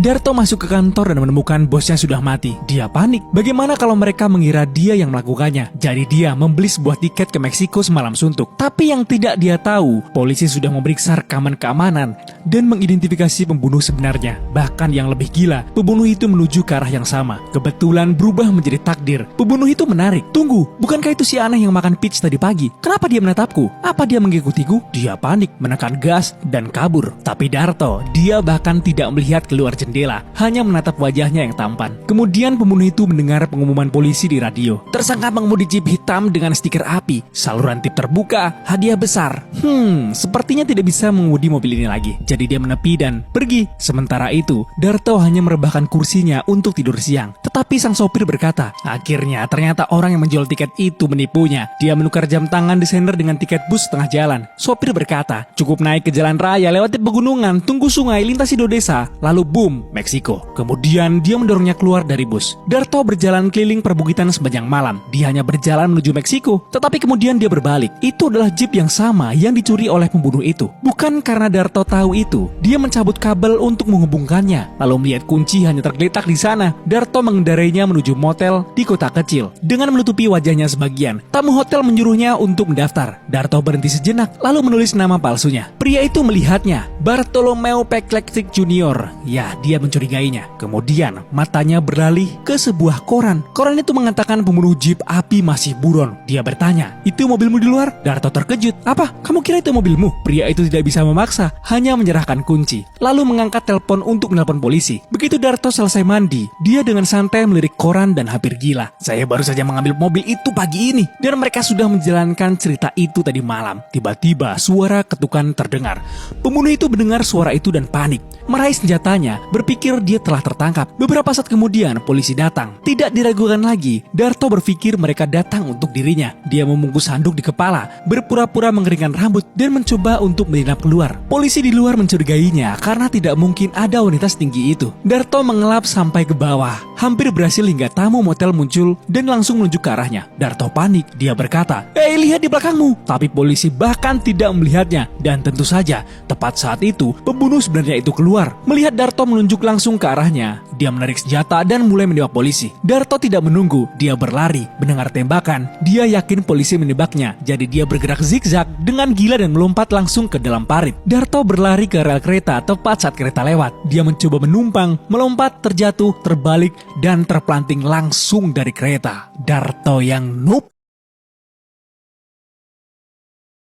Darto masuk ke kantor dan menemukan bosnya sudah mati. Dia panik. Bagaimana kalau mereka mengira dia yang melakukannya? Jadi dia membeli sebuah tiket ke Meksiko semalam suntuk. Tapi yang tidak dia tahu, polisi sudah memeriksa rekaman keamanan dan mengidentifikasi pembunuh sebenarnya. Bahkan yang lebih gila, pembunuh itu menuju ke arah yang sama. Kebetulan berubah menjadi takdir. Pembunuh itu menarik. Tunggu, bukankah itu si aneh yang makan peach tadi pagi? Kenapa dia menatapku? Apa dia mengikutiku? Dia panik, menekan gas, dan kabur. Tapi Darto, dia bahkan tidak melihat keluar jendela, hanya menatap wajahnya yang tampan. Kemudian pembunuh itu mendengar pengumuman polisi di radio. Tersangka mengemudi jeep hitam dengan stiker api, saluran tip terbuka, hadiah besar. Sepertinya tidak bisa mengemudi mobil ini lagi. Jadi dia menepi dan pergi. Sementara itu, Darto hanya merebahkan kursinya untuk tidur siang. Tetapi sang sopir berkata, akhirnya ternyata orang yang menjual tiket itu menipunya. Dia menukar jam tangan desainer dengan tiket bus setengah jalan. Sopir berkata, cukup naik ke jalan raya, lewati pegunungan, tunggu sungai, lintasi 2 desa, lalu boom, Meksiko. Kemudian dia mendorongnya keluar dari bus. Darto berjalan keliling perbukitan sepanjang malam. Dia hanya berjalan menuju Meksiko, tetapi kemudian dia berbalik. Itu adalah jeep yang sama yang dicuri oleh pembunuh itu. Bukan karena Darto tahu itu, dia mencabut kabel untuk menghubungkannya. Lalu melihat kunci hanya tergeletak di sana. Darto mengendarainya menuju motel di kota kecil. Dengan menutupi wajahnya sebagian, tamu hotel menyuruhnya untuk mendaftar. Darto berhenti sejenak, lalu menulis nama palsunya. Pria itu melihatnya, Bartolomeo Peklektik Junior. Ya, dia mencurigainya. Kemudian matanya beralih ke sebuah koran. Koran itu mengatakan pembunuh jeep api masih buron. Dia bertanya, itu mobilmu di luar? Darto terkejut. Apa? Kamu kira itu mobilmu? Pria itu tidak bisa memaksa, hanya menyerahkan kunci. Lalu mengangkat telepon untuk menelpon polisi. Begitu Darto selesai mandi, dia dengan santai melirik koran dan hampir gila. Saya baru saja mengambil mobil itu pagi ini, dan mereka sudah menjalankan cerita itu tadi malam. Tiba-tiba suara ketukan terdengar. Pembunuh itu mendengar suara itu dan panik. Meraih senjatanya, berpikir dia telah tertangkap. Beberapa saat kemudian, polisi datang. Tidak diragukan lagi, Darto berpikir mereka datang untuk dirinya. Dia membungkus handuk di kepala, berpura-pura mengeringkan rambut, dan mencoba untuk menyelinap keluar. Polisi di luar mencurigainya karena tidak mungkin ada wanita setinggi itu. Darto mengelap sampai ke bawah, hampir berhasil hingga tamu motel muncul dan langsung menuju ke arahnya. Darto panik, dia berkata, "Hei, lihat di belakangmu!" Tapi polisi bahkan tidak melihatnya. Dan tentu saja, tepat saat itu, pembunuh sebenarnya itu keluar. Melihat Darto menunjuk langsung ke arahnya, dia menarik senjata dan mulai menembak polisi. Darto tidak menunggu, dia berlari. Mendengar tembakan, dia yakin polisi menembaknya. Jadi dia bergerak zigzag dengan gila dan melompat langsung ke dalam parit. Darto berlari ke rel kereta tepat saat kereta lewat. Dia mencoba menumpang, melompat, terjatuh, terbalik, dan terpelanting langsung dari kereta. Darto yang noob